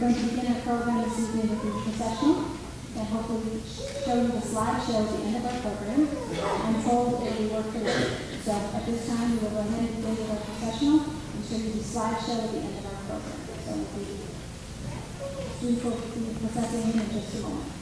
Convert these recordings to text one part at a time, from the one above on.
going to begin our program this evening with the processional, and hopefully show you the slideshow at the end of our program. I'm told it will work for you. So at this time, we will go ahead and begin with our processional and show you the slideshow at the end of our program. So we'll be processing in just a moment.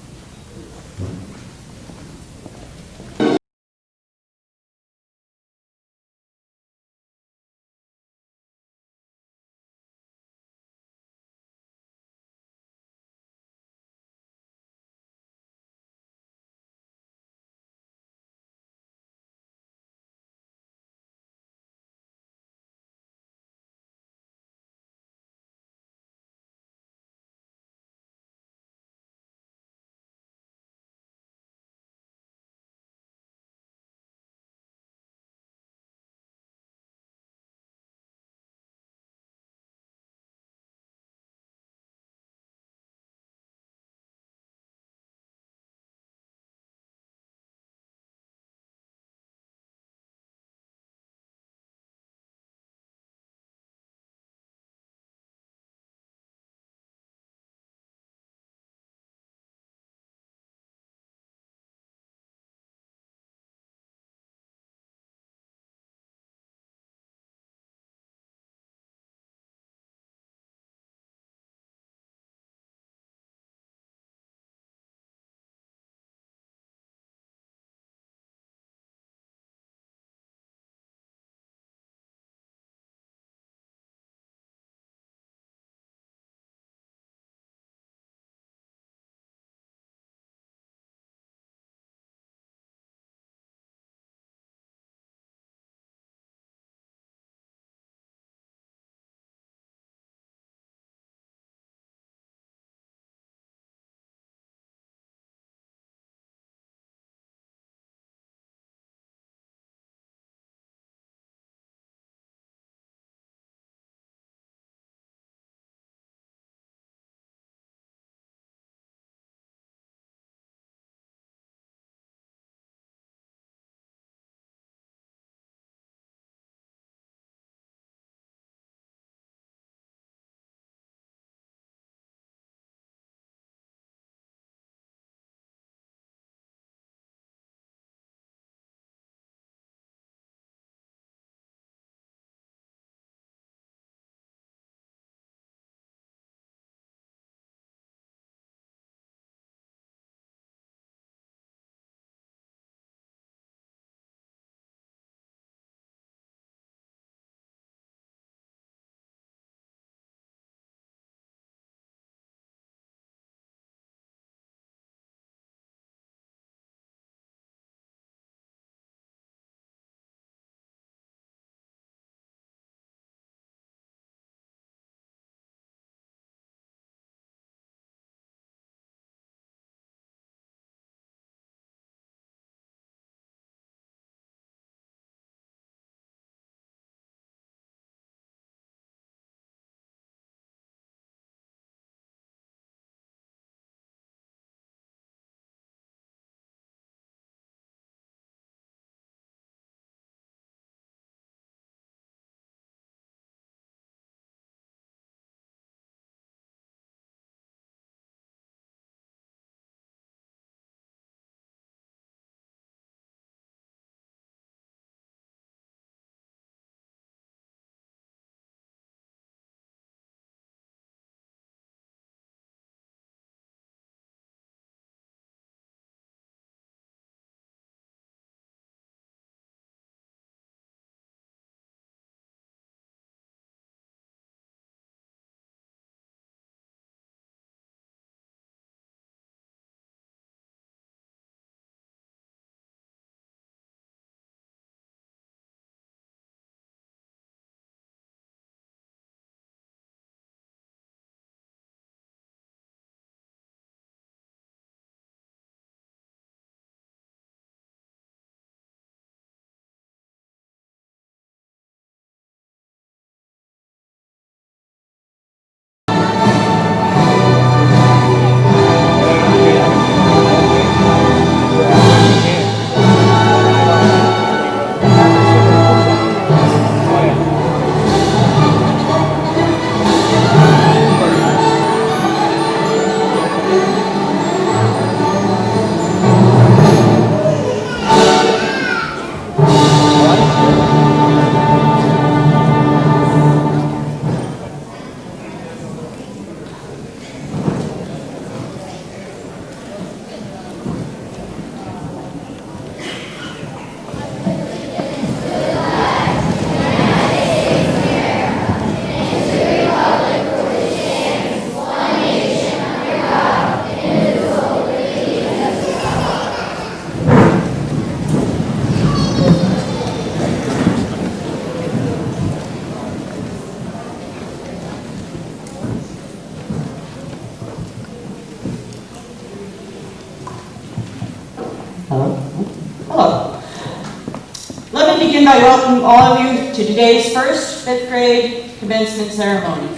Let me begin by welcoming all of you to today's first fifth grade commencement ceremony.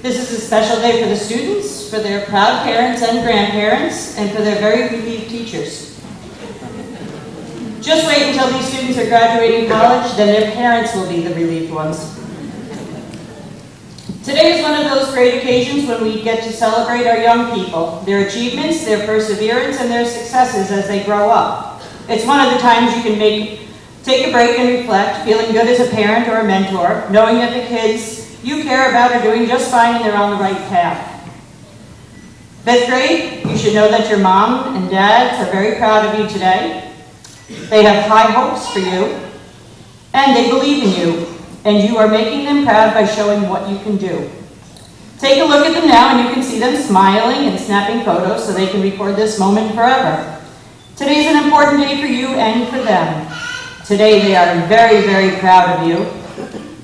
This is a special day for the students, for their proud parents and grandparents, and for their very relieved teachers. Just wait until these students are graduating college, then their parents will be the relieved ones. Today is one of those great occasions when we get to celebrate our young people, their achievements, their perseverance, and their successes as they grow up. It's one of the times you can take a break and reflect, feeling good as a parent or a mentor, knowing that the kids you care about are doing just fine and they're on the right path. Fifth grade, you should know that your mom and dads are very proud of you today. They have high hopes for you, and they believe in you, and you are making them proud by showing what you can do. Take a look at them now and you can see them smiling and snapping photos so they can record this moment forever. Today is an important day for you and for them. Today they are very, very proud of you,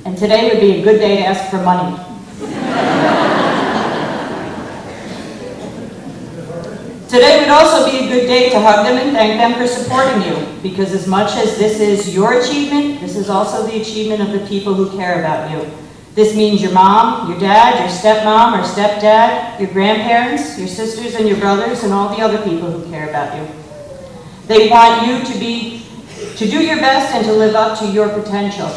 and today would be a good day to ask for money. Today would also be a good day to hug them and thank them for supporting you, because as much as this is your achievement, this is also the achievement of the people who care about you. This means your mom, your dad, your stepmom or stepdad, your grandparents, your sisters and your brothers, and all the other people who care about you. They want you to do your best and to live up to your potential.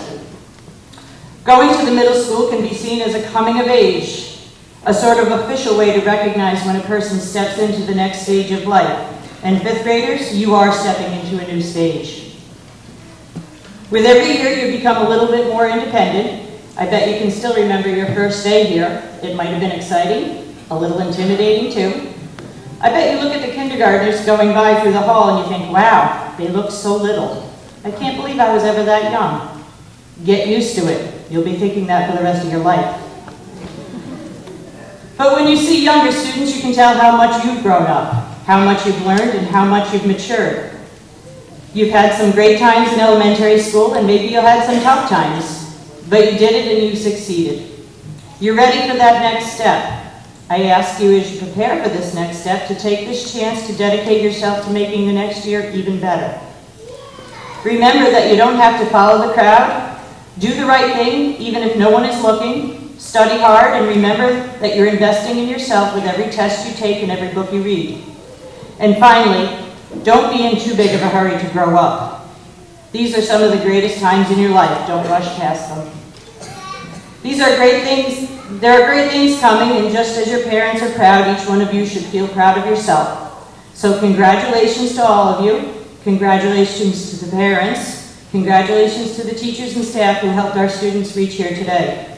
Going to the middle school can be seen as a coming of age, a sort of official way to recognize when a person steps into the next stage of life. And fifth graders, you are stepping into a new stage. With every year, you become a little bit more independent. I bet you can still remember your first day here. It might have been exciting, a little intimidating too. I bet you look at the kindergartners going by through the hall and you think, wow, they look so little. I can't believe I was ever that young. Get used to it. You'll be thinking that for the rest of your life. But when you see younger students, you can tell how much you've grown up, how much you've learned, and how much you've matured. You've had some great times in elementary school, and maybe you had some tough times, but you did it and you succeeded. You're ready for that next step. I ask you as you prepare for this next step to take this chance to dedicate yourself to making the next year even better. Remember that you don't have to follow the crowd. Do the right thing, even if no one is looking. Study hard, and remember that you're investing in yourself with every test you take and every book you read. And finally, don't be in too big of a hurry to grow up. These are some of the greatest times in your life. Don't rush past them. These are great things. There are great things coming, and just as your parents are proud, each one of you should feel proud of yourself. So congratulations to all of you. Congratulations to the parents. Congratulations to the teachers and staff who helped our students reach here today.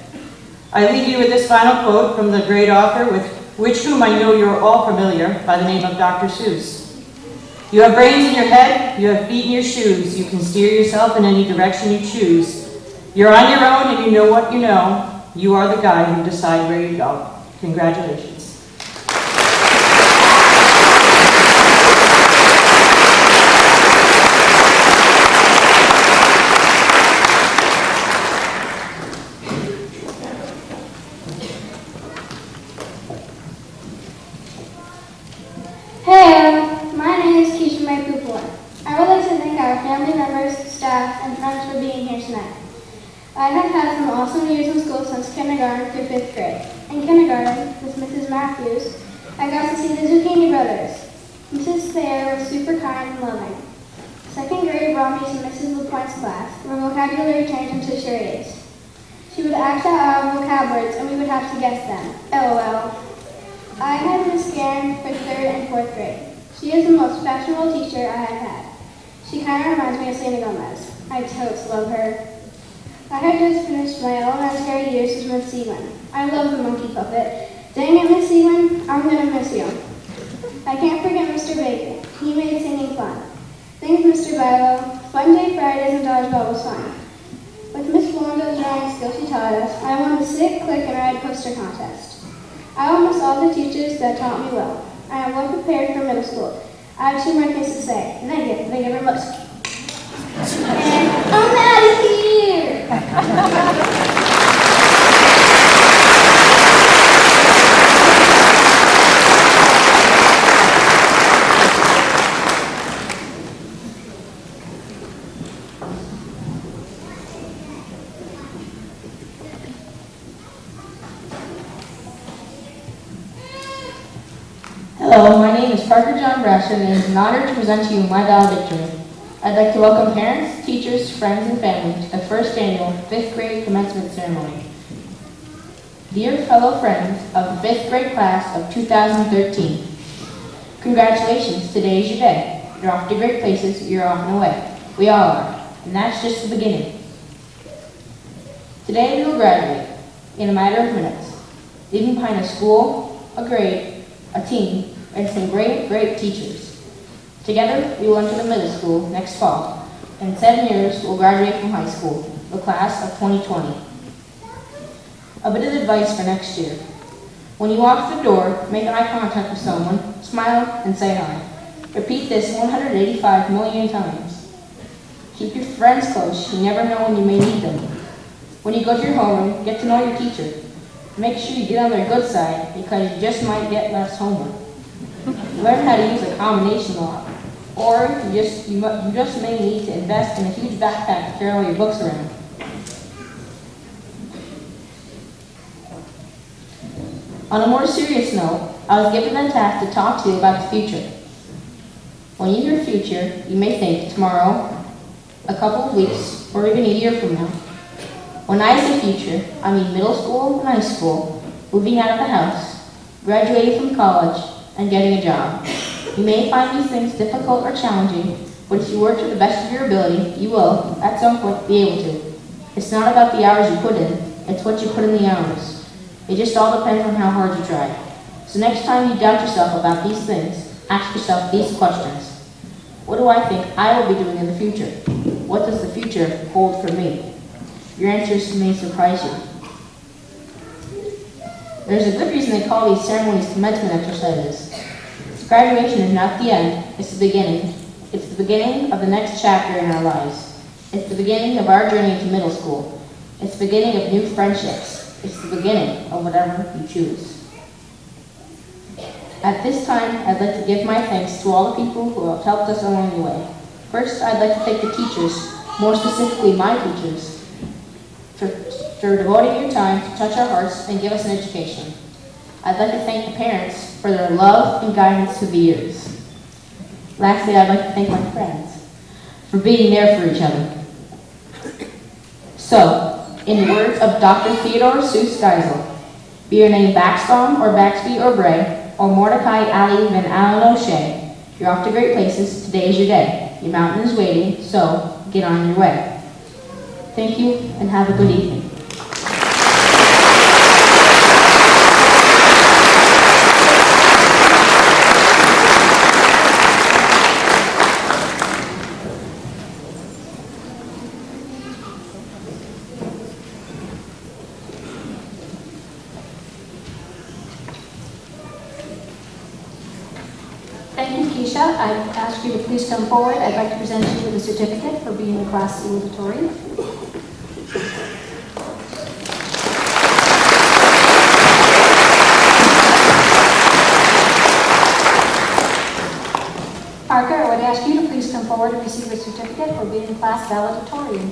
I leave you with this final quote from the great author with whom I know you're all familiar, by the name of Dr. Seuss. You have brains in your head, you have feet in your shoes, you can steer yourself in any direction you choose. You're on your own and you know what you know. You are the guy who decides where you go. Congratulations. Hey, my name is Keisha May Pupor. I would like to thank our family members, staff, and friends for being here tonight. I have had some awesome years in school since kindergarten through fifth grade. In kindergarten, with Mrs. Matthews, I got to see the Zucchini Brothers. Mrs. Thayer was super kind and loving. Second grade brought me to Mrs. LaPointe's class, where vocabulary turned into charades. She would act out our vocab words, and we would have to guess them. LOL. I had Miss Guerin for third and fourth grade. She is the most fashionable teacher I have had. She kind of reminds me of Selena Gomez. I totes love her. I had just finished my elementary years with Miss Sealand. I love the monkey puppet. Dang it, Miss Sealand, I'm gonna miss you. I can't forget Mr. Bacon. He made singing fun. Thanks, Mr. Bilo. Fun day Fridays and dodgeball was fun. With Miss Blondo's drawing skills she taught us, I won the sit, click, and ride poster contest. I almost all the teachers that taught me well. I am well prepared for middle school. I have 2 more things to say. Thank you very much. And I'm out of here! Hello, my name is Parker John Brasher, and it is an honor to present to you my valedictorian. I'd like to welcome parents, teachers, friends, and family to the first annual 5th grade commencement ceremony. Dear fellow friends of the 5th grade class of 2013, congratulations, today is your day. You're off to great places, you're off and away. We all are, and that's just the beginning. Today we will graduate in a matter of minutes, leaving behind a school, a grade, a team, and some great, great teachers. Together, we will enter the middle school next fall. In 7 years, we'll graduate from high school, the class of 2020. A bit of advice for next year. When you walk through the door, make eye contact with someone, smile, and say hi. Repeat this 185 million times. Keep your friends close. You never know when you may need them. When you go to your homeroom, get to know your teacher. Make sure you get on their good side because you just might get less homework. Learn how to use a combination lock, or you just may need to invest in a huge backpack to carry all your books around. On a more serious note, I was given the task to talk to you about the future. When you hear future, you may think tomorrow, a couple of weeks, or even a year from now. When I say future, I mean middle school and high school, moving out of the house, graduating from college, and getting a job. You may find these things difficult or challenging, but if you work to the best of your ability, you will, at some point, be able to. It's not about the hours you put in, it's what you put in the hours. It just all depends on how hard you try. So next time you doubt yourself about these things, ask yourself these questions. What do I think I will be doing in the future? What does the future hold for me? Your answers may surprise you. There's a good reason they call these ceremonies commencement exercises. Graduation is not the end, it's the beginning. It's the beginning of the next chapter in our lives. It's the beginning of our journey to middle school. It's the beginning of new friendships. It's the beginning of whatever you choose. At this time, I'd like to give my thanks to all the people who have helped us along the way. First, I'd like to thank the teachers, more specifically my teachers, for devoting your time to touch our hearts and give us an education. I'd like to thank the parents for their love and guidance through the years. Lastly, I'd like to thank my friends for being there for each other. So, in the words of Dr. Theodore Seuss Geisel, be your name Baxbaum or Baxby or Bray or Mordecai Ali Van Allen O'Shea, you're off to great places. Today is your day. Your mountain is waiting, so get on your way. Thank you and have a good evening. Thank you, Keisha. I ask you to please come forward. I'd like to present you with a certificate for being a class valedictorian. Parker, I would ask you to please come forward and receive a certificate for being a class valedictorian.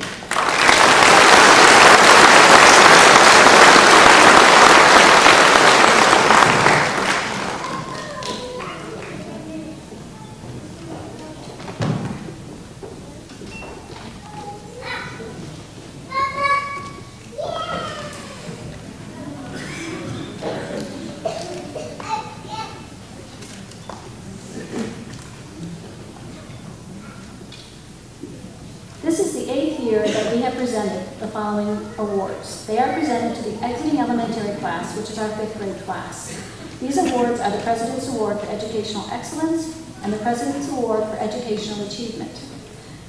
This is the 8th year that we have presented the following awards. They are presented to the exiting elementary class, which is our 5th grade class. These awards are the President's Award for Educational Excellence and the President's Award for Educational Achievement.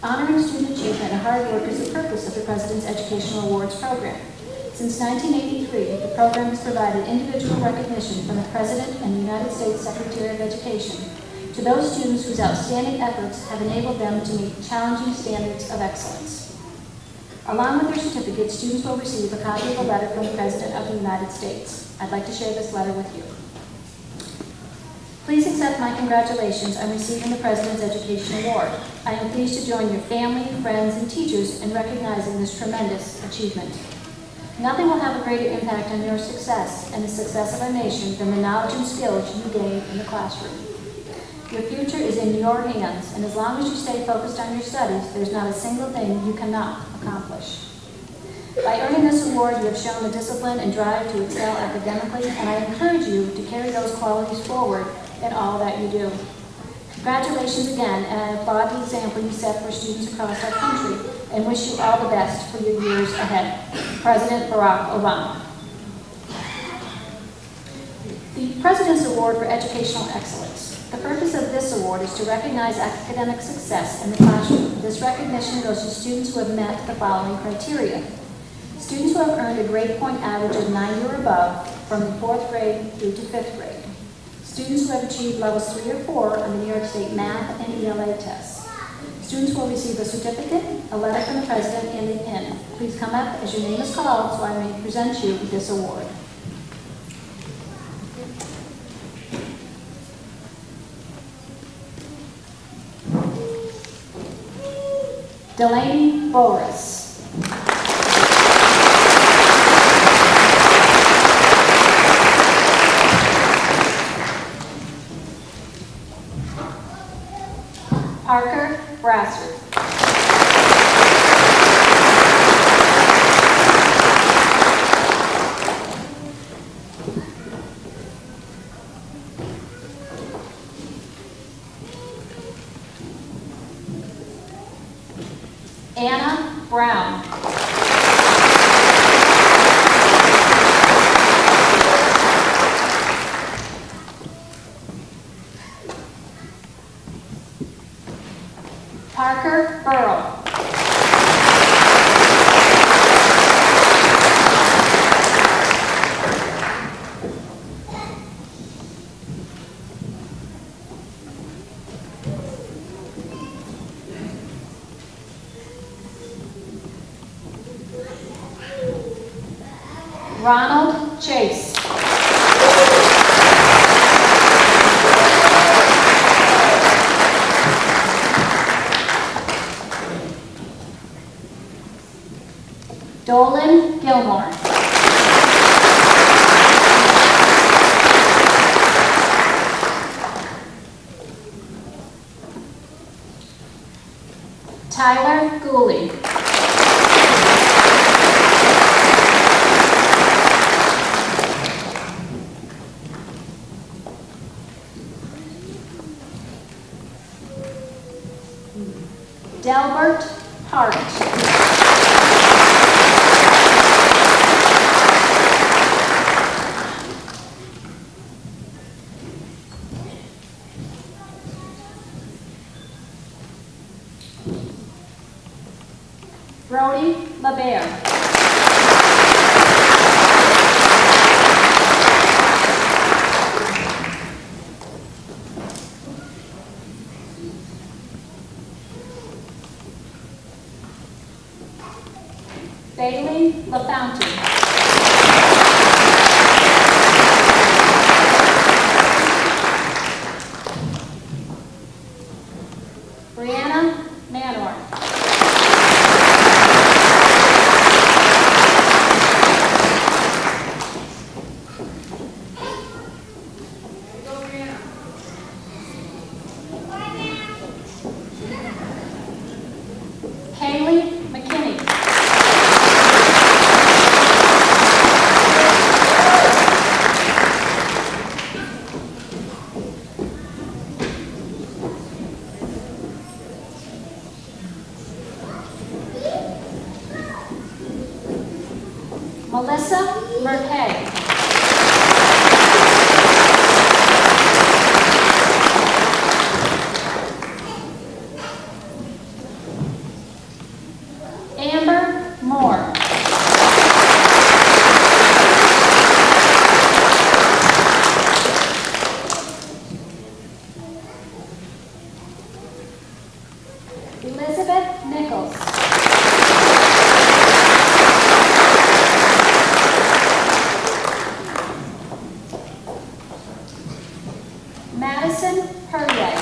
Honoring student achievement and hard work is the purpose of the President's Educational Awards program. Since 1983, the program has provided individual recognition from the President and the United States Secretary of Education to those students whose outstanding efforts have enabled them to meet challenging standards of excellence. Along with their certificates, students will receive a copy of a letter from the President of the United States. I'd like to share this letter with you. Please accept my congratulations on receiving the President's Education Award. I am pleased to join your family, friends, and teachers in recognizing this tremendous achievement. Nothing will have a greater impact on your success and the success of our nation than the knowledge and skills you gain in the classroom. Your future is in your hands, and as long as you stay focused on your studies, there's not a single thing you cannot accomplish. By earning this award, you have shown the discipline and drive to excel academically, and I encourage you to carry those qualities forward in all that you do. Congratulations again, and I applaud the example you set for students across our country, and wish you all the best for your years ahead. President Barack Obama. The President's Award for Educational Excellence. The purpose of this award is to recognize academic success in the classroom. This recognition goes to students who have met the following criteria. Students who have earned a grade point average of 90 or above from the 4th grade through to 5th grade. Students who have achieved levels 3 or 4 on the New York State Math and ELA tests. Students will receive a certificate, a letter from the President, and a pin. Please come up as your name is called so I may present you with this award. Delaney Boris. Parker Brassard. Anna Brown. Parker Burrow. Ronald Chase. Dolan Gilmore. Tyler Gooley. Delbert Hart. Brody LaBear. Bailey LaFountain. Brianna Manor. Kaylee McKinney. Melissa Merkay. Amber Moore. Elizabeth Nichols. Madison Puryear.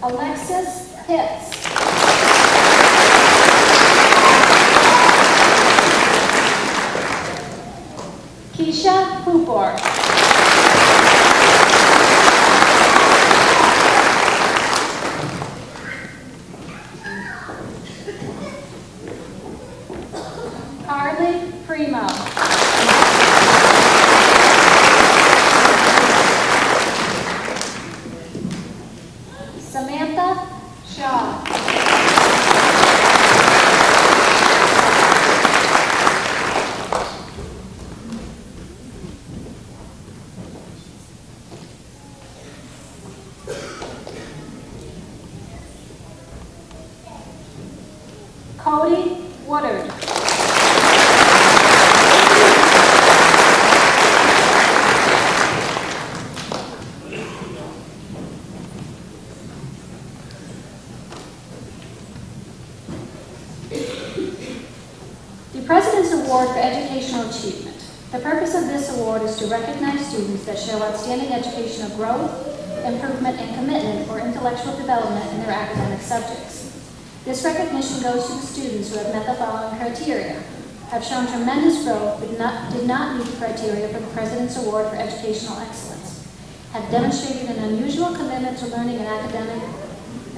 Alexis Pitts. Keisha Pupor. Carly Primo. Samantha Shaw. Cody Woodard. The President's Award for Educational Achievement. The purpose of this award is to recognize students that show outstanding educational growth, improvement, and commitment for intellectual development in their academic subjects. This recognition goes to the students who have met the following criteria: have shown tremendous growth but did not meet the criteria for the President's Award for Educational Excellence, have demonstrated an unusual commitment to learning and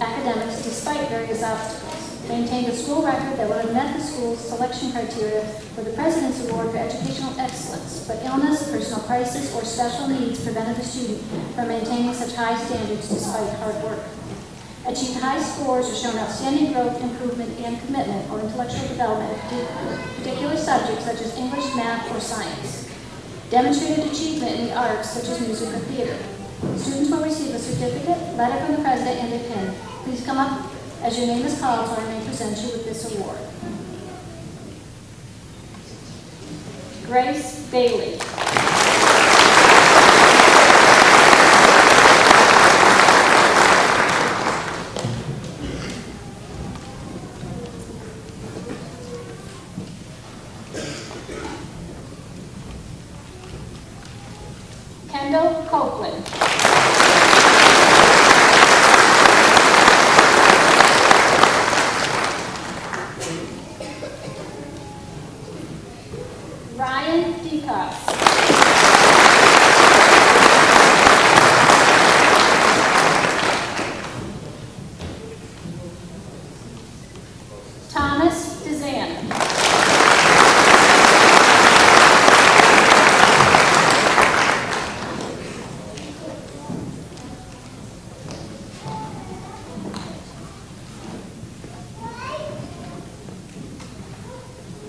academics despite various obstacles, maintained a school record that would have met the school's selection criteria for the President's Award for Educational Excellence, but illness, personal crisis, or special needs prevented the student from maintaining such high standards despite hard work. Achieved high scores or shown outstanding growth, improvement, and commitment or intellectual development in particular subjects such as English, math, or science. Demonstrated achievement in the arts such as music or theater. Students will receive a certificate, letter from the President, and a pin. Please come up as your name is called so I may present you with this award. Grace Bailey. Kendall Copeland. Ryan Decos. Thomas DeZan.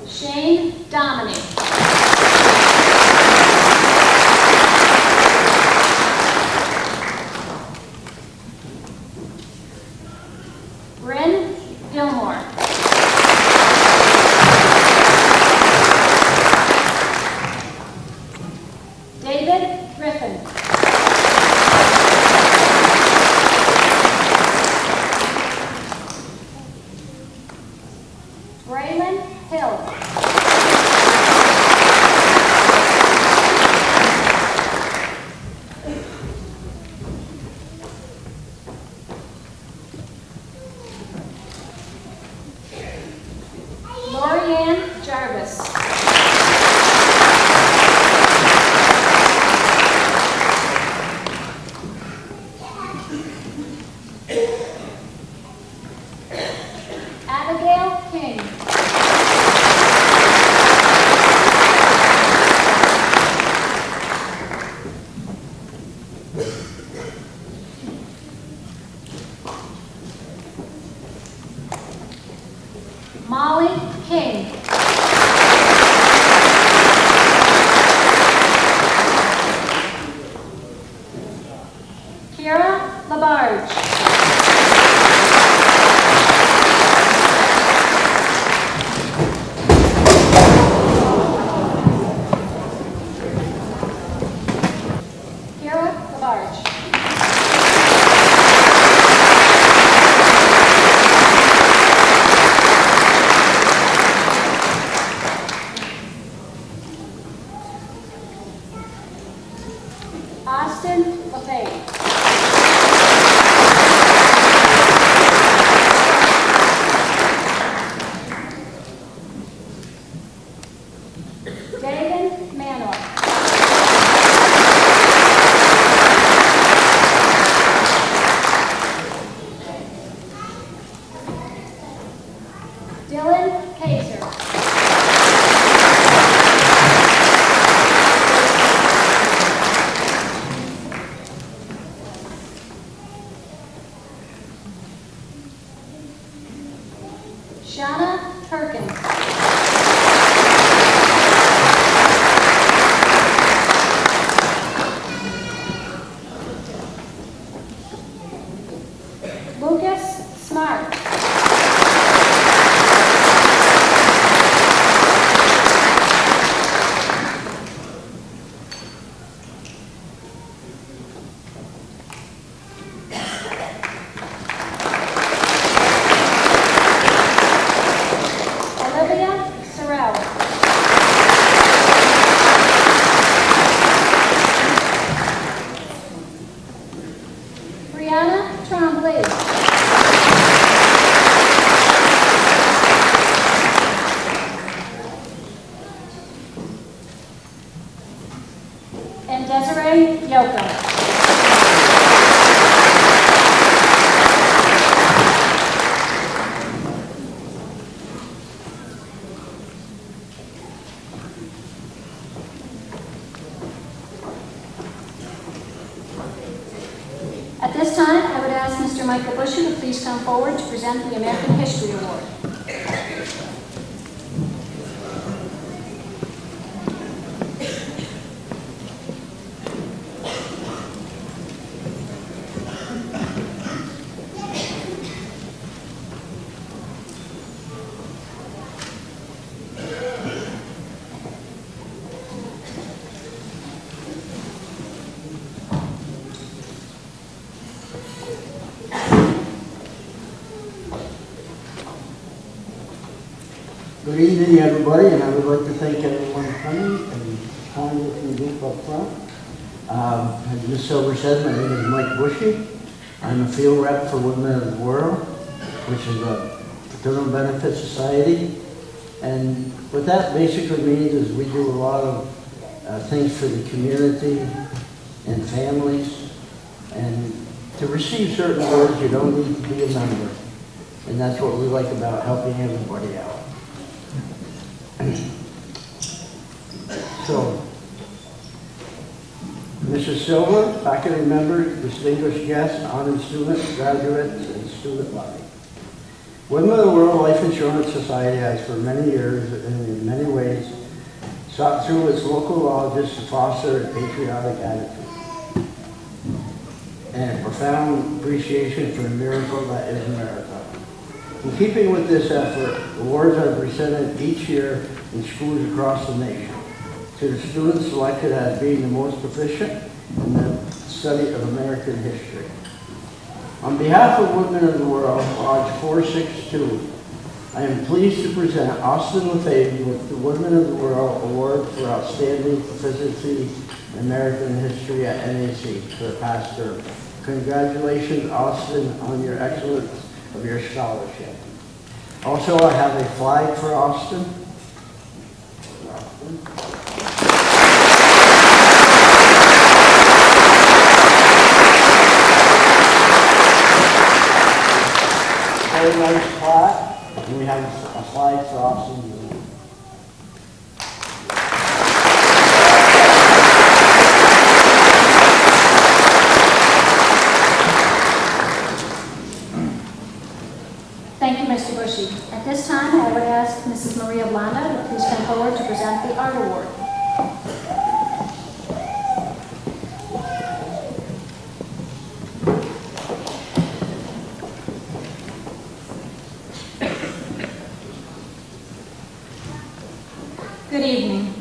Shane Dominic. Bryn Gilmore. David Griffin. Braylon Hill. Lorianne Jarvis. Abigail King. Molly King. Kira Labarge. Kira Labarge. Austin LaFay. Dagan Manor. and Desiree Yoko. At this time, I would ask Mr. Michael Busher to please come forward to present the American History Award. Good evening, everybody, and I would like to thank everyone for coming and calling with the group up front. As Ms. Silver said, my name is Mike Bushy. I'm a field rep for Women of the World, which is a fraternal benefit society. And what that basically means is we do a lot of things for the community and families. And to receive certain awards, you don't need to be a member. And that's what we like about helping everybody out. So, Mrs. Silver, faculty members, distinguished guests, honored students, graduates, and student body. Women of the World Life Insurance Society has for many years and in many ways sought through its local law just to foster a patriotic attitude and a profound appreciation for the miracle that is America. In keeping with this effort, awards are presented each year in schools across the nation to the students selected as being the most proficient in the study of American history. On behalf of Women of the World, Lodge 462, I am pleased to present Austin Lefebvre with the Women of the World Award for Outstanding Proficiency in American History at NAC for the past term. Congratulations, Austin, on your excellence of your scholarship. Also, I have a flag for Austin. Very nice plaque, and we have a flag for Austin. Thank you, Mr. Bushy. At this time, I would ask Mrs. Maria Blanda to please come forward to present the Art Award. Good evening.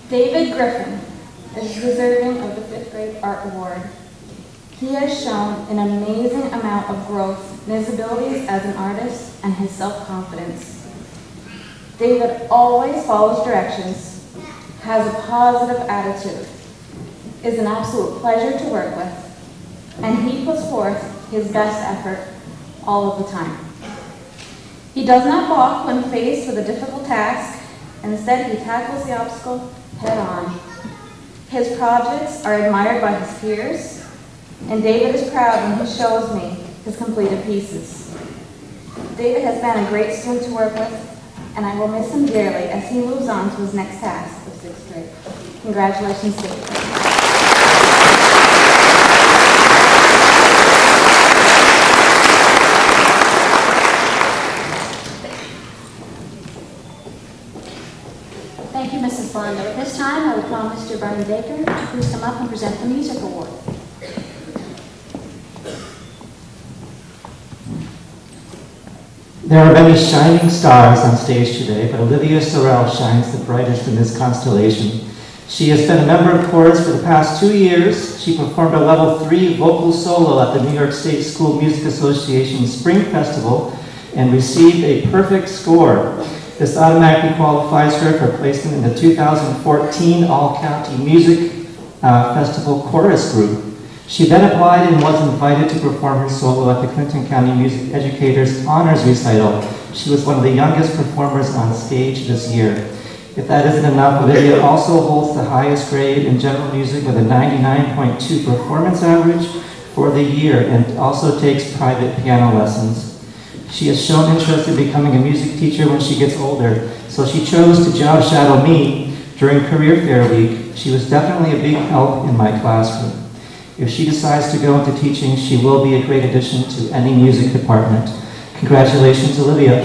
David Griffin is deserving of the 5th grade Art Award. He has shown an amazing amount of growth in his abilities as an artist and his self-confidence. David always follows directions, has a positive attitude, is an absolute pleasure to work with, and he puts forth his best effort all of the time. He does not balk when faced with a difficult task. Instead, he tackles the obstacle head-on. His projects are admired by his peers, and David is proud when he shows me his completed pieces. David has been a great student to work with, and I will miss him dearly as he moves on to his next task of 6th grade. Congratulations, David. Thank you, Mrs. Blanda. At this time, I will call Mr. Brian Baker to please come up and present the Music Award. There are many shining stars on stage today, but Olivia Sorrell shines the brightest in this constellation. She has been a member of chorus for the past 2 years. She performed a level 3 vocal solo at the New York State School Music Association Spring Festival and received a perfect score. This automatically qualifies her for placement in the 2014 All-County Music Festival Chorus Group. She then applied and was invited to perform her solo at the Clinton County Music Educators Honors Recital. She was one of the youngest performers on stage this year. If that isn't enough, Olivia also holds the highest grade in general music with a 99.2 performance average for the year and also takes private piano lessons. She has shown interest in becoming a music teacher when she gets older, so she chose to job shadow me during Career Fair Week. She was definitely a big help in my classroom. If she decides to go into teaching, she will be a great addition to any music department. Congratulations, Olivia.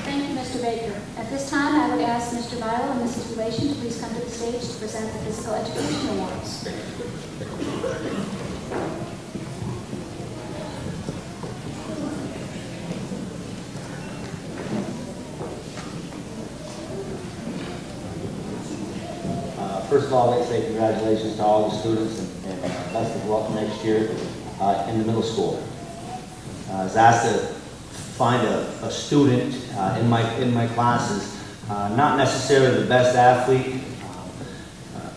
Thank you, Mr. Baker. At this time, I would ask Mr. Vile and Mrs. Relation to please come to the stage to present the Physical Education Awards. First of all, I'd like to say congratulations to all the students and best of luck next year in the middle school. I was asked to find a student in my classes, not necessarily the best athlete.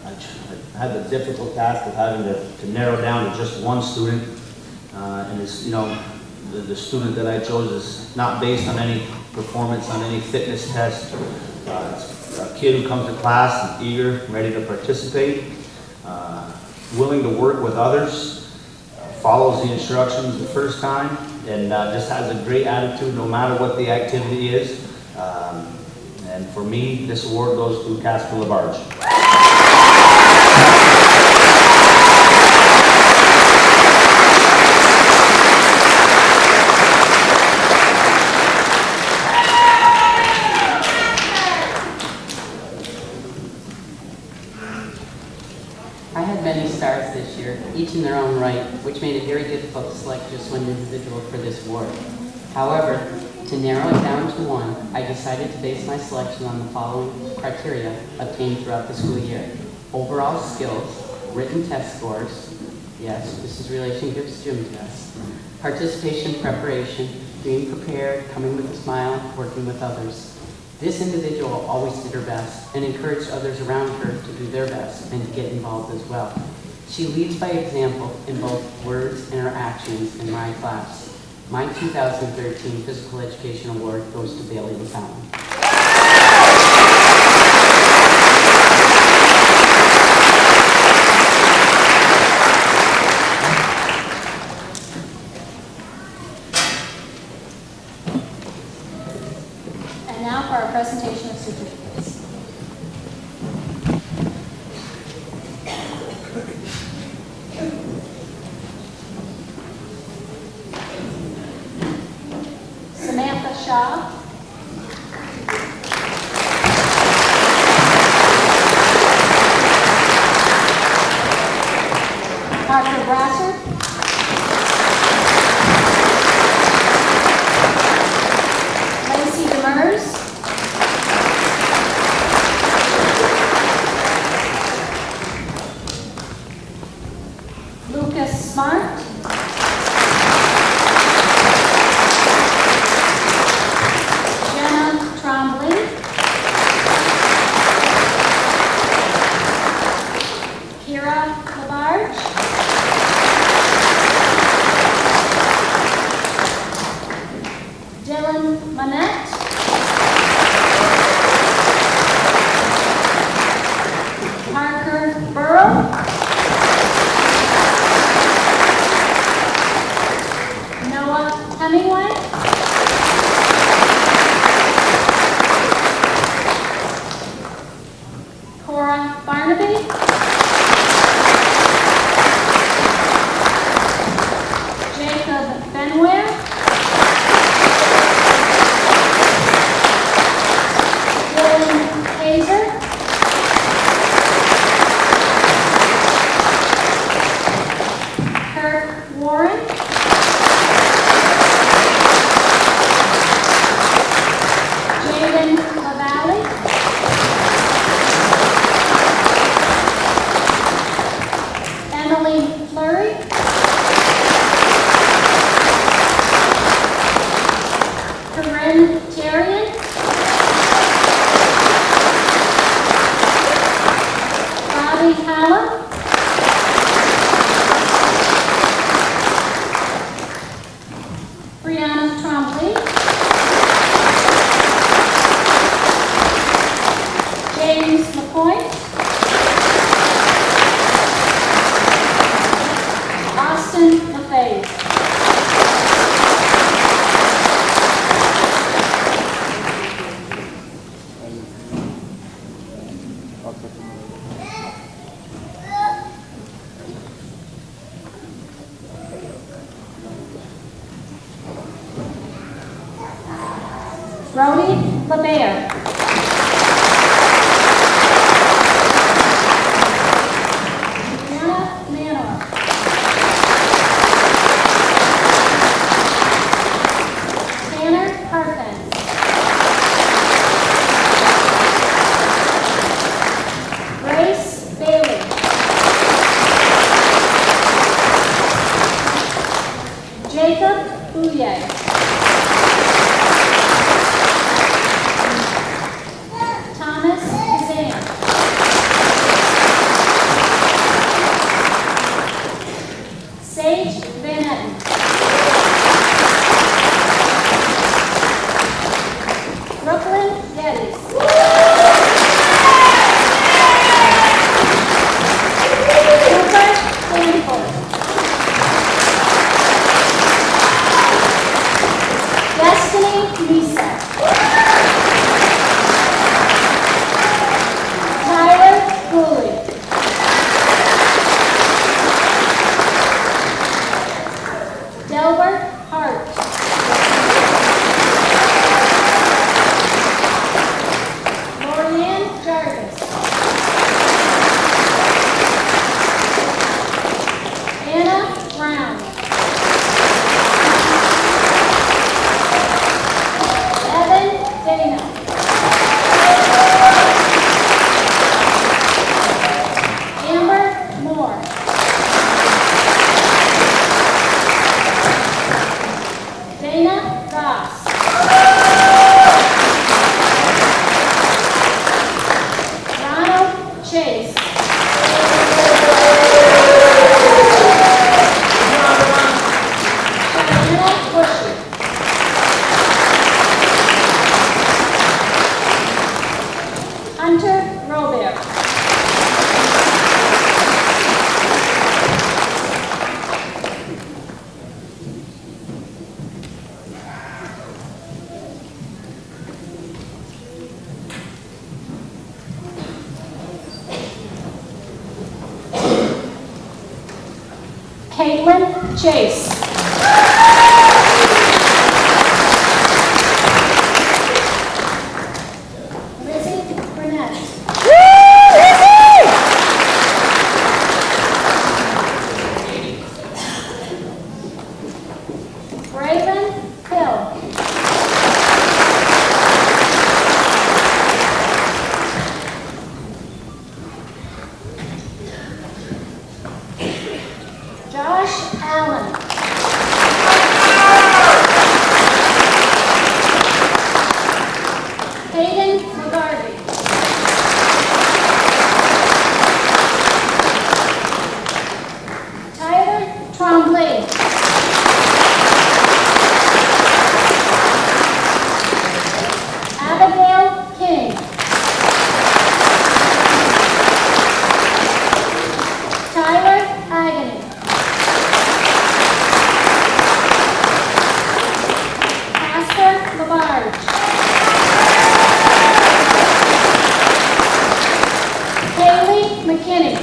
I had the difficult task of having to narrow down to just one student, and it's, the student that I chose is not based on any performance on any fitness test. It's a kid who comes to class and eager, ready to participate, willing to work with others, follows the instructions the first time, and just has a great attitude no matter what the activity is. And for me, this award goes to Casper LaBarge. I had many stars this year, each in their own right, which made it very difficult to select just one individual for this award. However, to narrow it down to one, I decided to base my selection on the following criteria obtained throughout the school year. Overall skills, written test scores, yes, Mrs. Relation gives gym tests, participation, preparation, being prepared, coming with a smile, working with others. This individual always did her best and encouraged others around her to do their best and to get involved as well. She leads by example in both words and her actions in my class. My 2013 Physical Education Award goes to Bailey LaFountain. And now for our presentation of certificates. Samantha Shaw. Parker Brasser. Lacey Demers. Lucas Smart. Jenna Trombley. Kira LaBarge. Dylan Manette. Parker Burrow. Noah Hemingway. Cora Barnaby. Jacob Benware. Dylan Hazer. Kirk Warren. Brody LeBaire. Anna Manor. Tanner Parkins. Grace Bailey. Jacob Bouye. Thomas Kazan. Sage Van Etten. Brooklyn Geddes. Cooper Danforth. Destiny Lisa. Tyler Cooley. Delbert Hart. Lorianne Jarvis. Anna Brown. Evan Dana. Amber Moore. Dana Ross. Ronald Chase. Diana Bushy. Hunter Robert. Caitlin Chase. Lizzie Burnett. Raven Hill. Josh Allen. Hayden McGarvey. Tyler Trombley. Abigail King. Tyler Agony. Casper Labarge. Haley McKinney.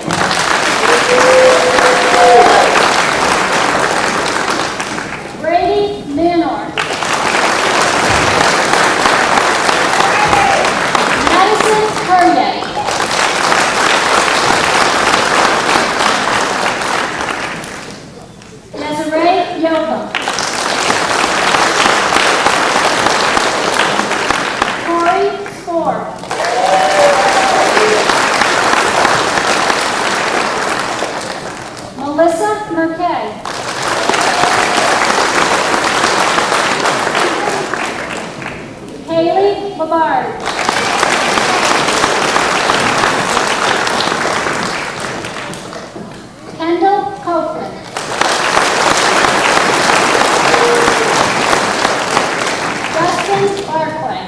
Brady Manor. Madison Hurye. Desiree Yoakum. Corey Spore. Melissa Merkay. Haley Labarge. Kendall Copeland. Justin Barclay.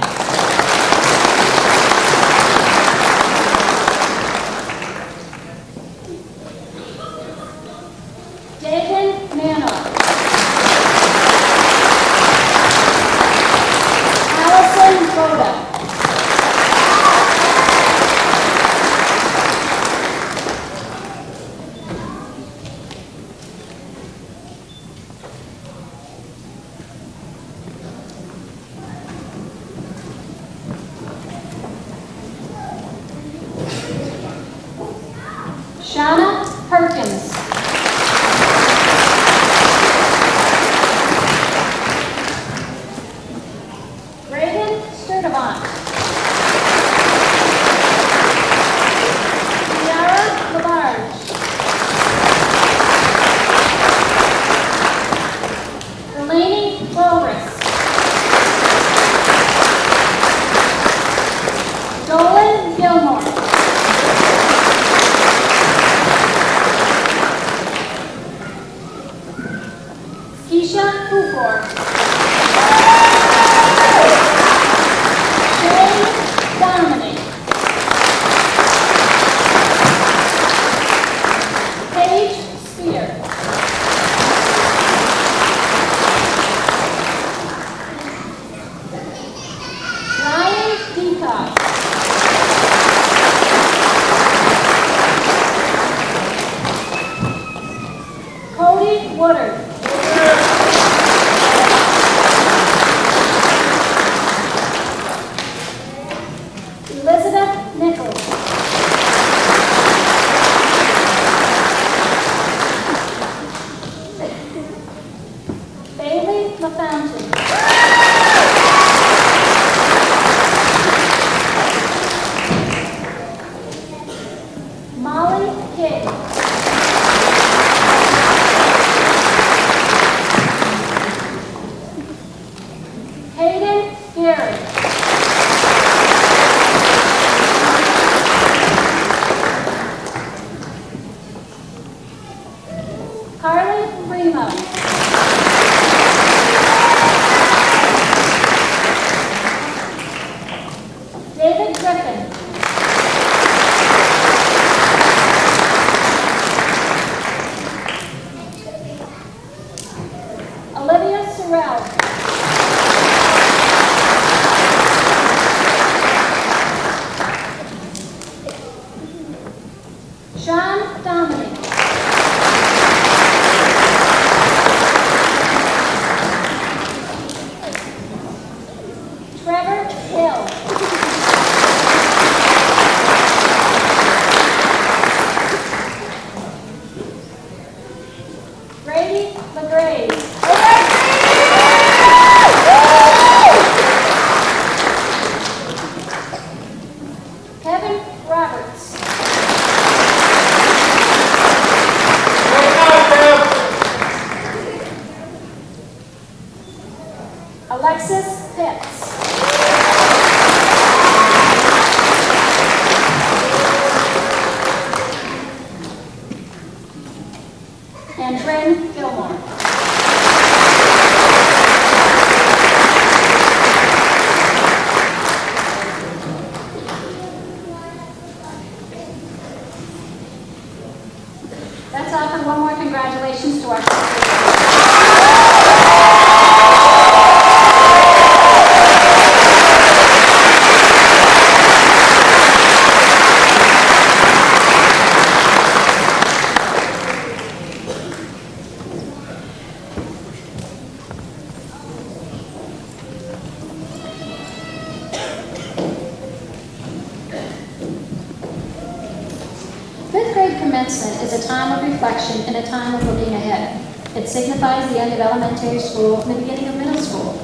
David Manor. Allison Boda. Elisa Cooper. Shay Dominic. Paige Spear. Ryan Deacock. Cody Woodard. Elizabeth Nichols. Bailey LaFountain. Molly King. Hayden Gary. Carly Primo. David Griffin. Olivia Sorrell. Sean Dominic. Trevor Hill. Brady LaGrave. Kevin Roberts. Alexis Pitts. And Trent Gilmore. Let's offer one more congratulations to our Fifth grade commencement is a time of reflection and a time of looking ahead. It signifies the end of elementary school and the beginning of middle school.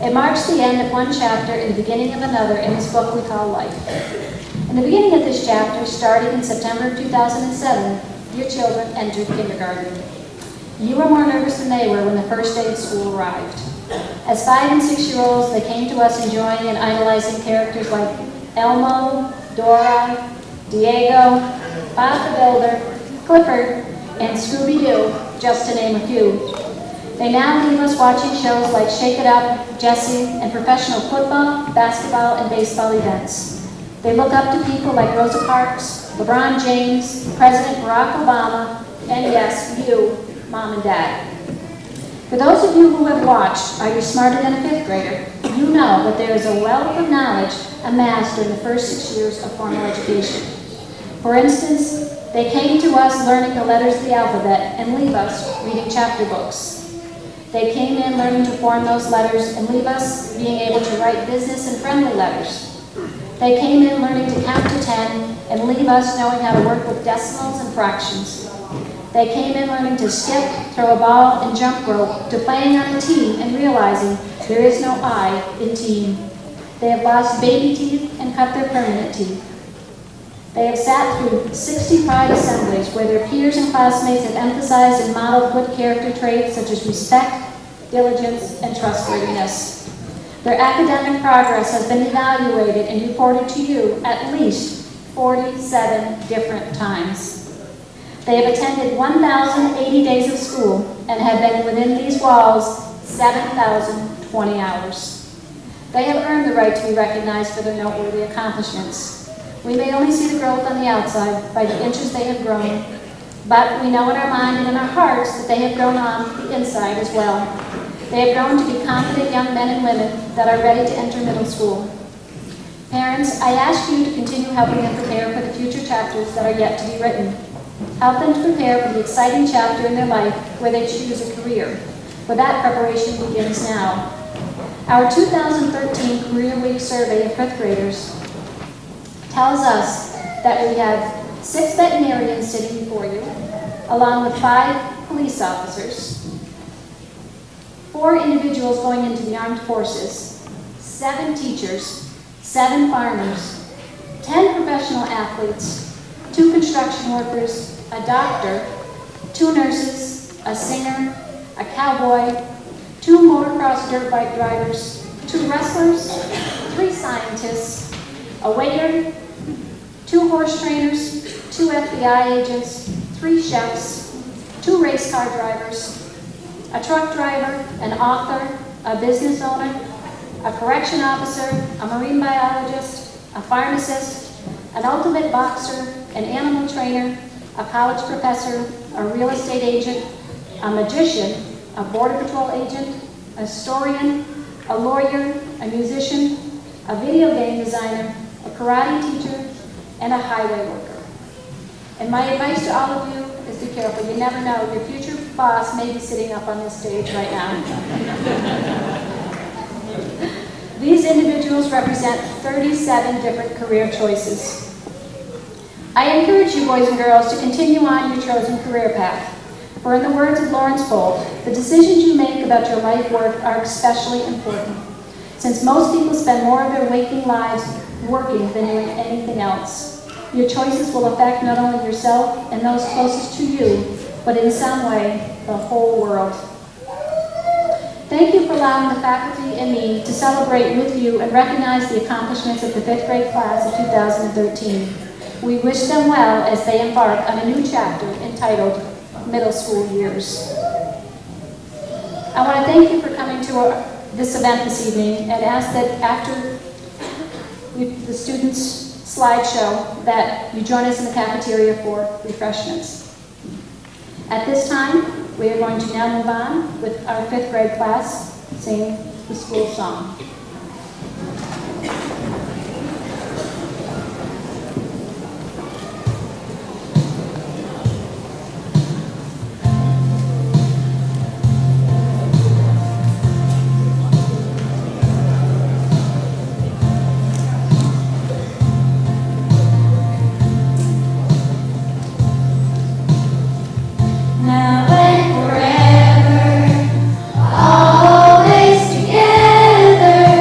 It marks the end of one chapter and the beginning of another in this book we call life. In the beginning of this chapter, starting in September of 2007, your children entered kindergarten. You were more nervous than they were when the first day of school arrived. As 5- and 6-year-olds, they came to us enjoying and idolizing characters like Elmo, Dora, Diego, Bob the Builder, Clifford, and Scooby-Doo, just to name a few. They now leave us watching shows like Shake It Up, Jessie, and professional football, basketball, and baseball events. They look up to people like Rosa Parks, LeBron James, President Barack Obama, and yes, you, Mom and Dad. For those of you who have watched Are You Smarter Than a Fifth Grader, you know that there is a wealth of knowledge amassed during the first 6 years of formal education. For instance, they came to us learning the letters of the alphabet and leave us reading chapter books. They came in learning to form those letters and leave us being able to write business and friendly letters. They came in learning to count to 10 and leave us knowing how to work with decimals and fractions. They came in learning to skip, throw a ball, and jump rope, to playing on a team and realizing there is no I in team. They have lost baby teeth and cut their permanent teeth. They have sat through 60 pride assemblies where their peers and classmates have emphasized and modeled good character traits such as respect, diligence, and trustworthiness. Their academic progress has been evaluated and reported to you at least 47 different times. They have attended 1,080 days of school and have been within these walls 7,020 hours. They have earned the right to be recognized for their noteworthy accomplishments. We may only see the growth on the outside by the inches they have grown, but we know in our mind and in our hearts that they have grown on the inside as well. They have grown to be confident young men and women that are ready to enter middle school. Parents, I ask you to continue helping them prepare for the future chapters that are yet to be written. Help them to prepare for the exciting chapter in their life where they choose a career, for that preparation begins now. Our 2013 Career Week survey of fifth graders tells us that we have 6 veterinarians sitting before you, along with 5 police officers, 4 individuals going into the armed forces, 7 teachers, 7 farmers, 10 professional athletes, 2 construction workers, a doctor, 2 nurses, a singer, a cowboy, 2 motocross dirt bike drivers, 2 wrestlers, 3 scientists, a waiter, 2 horse trainers, 2 FBI agents, 3 chefs, 2 race car drivers, a truck driver, an author, a business owner, a correction officer, a marine biologist, a pharmacist, an ultimate boxer, an animal trainer, a college professor, a real estate agent, a magician, a border patrol agent, a historian, a lawyer, a musician, a video game designer, a karate teacher, and a highway worker. And my advice to all of you is be careful. You never know. Your future boss may be sitting up on this stage right now. These individuals represent 37 different career choices. I encourage you, boys and girls, to continue on your chosen career path. For in the words of Lawrence Bolt, the decisions you make about your life work are especially important, since most people spend more of their waking lives working than doing anything else. Your choices will affect not only yourself and those closest to you, but in some way, the whole world. Thank you for allowing the faculty and me to celebrate with you and recognize the accomplishments of the 5th grade class of 2013. We wish them well as they embark on a new chapter entitled Middle School Years. I want to thank you for coming to this event this evening and ask that after the students' slideshow that you join us in the cafeteria for refreshments. At this time, we are going to now move on with our 5th grade class singing the school song. Now and forever, always together.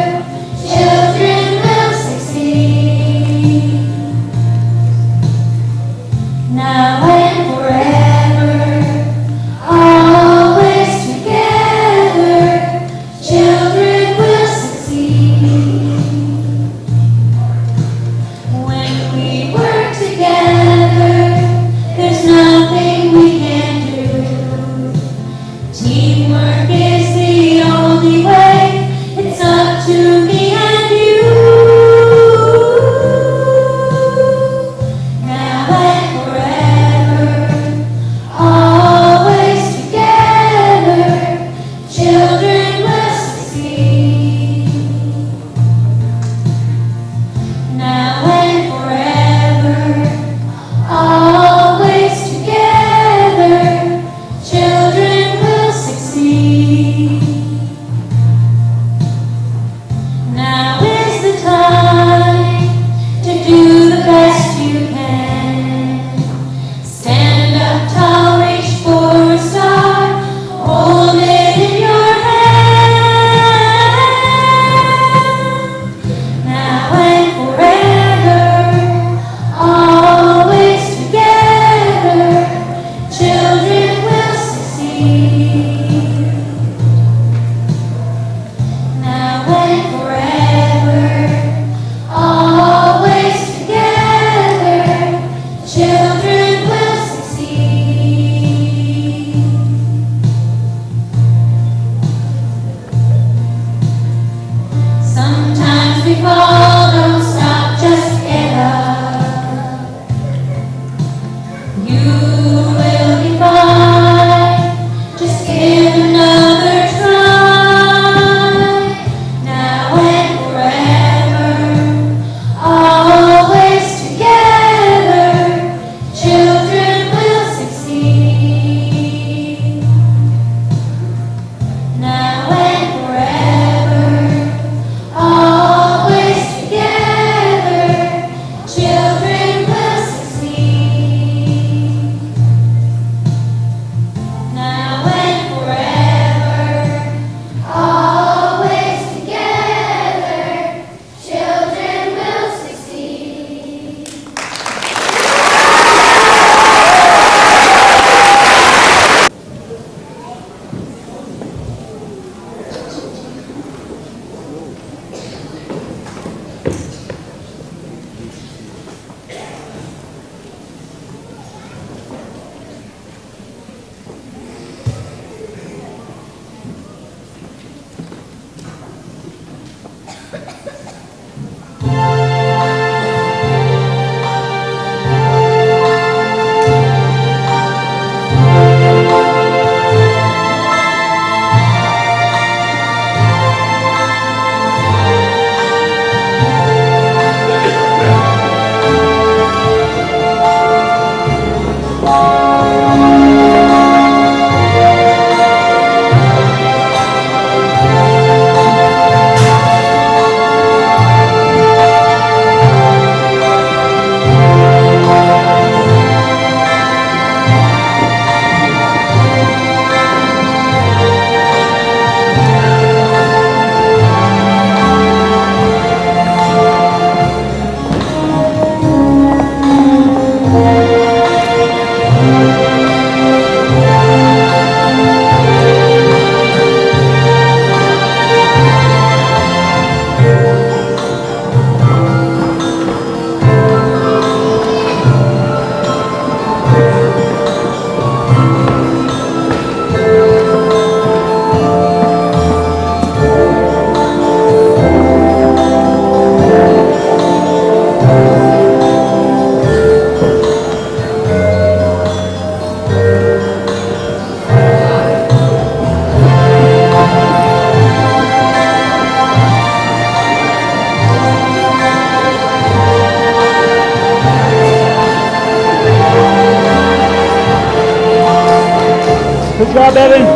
job, Evan.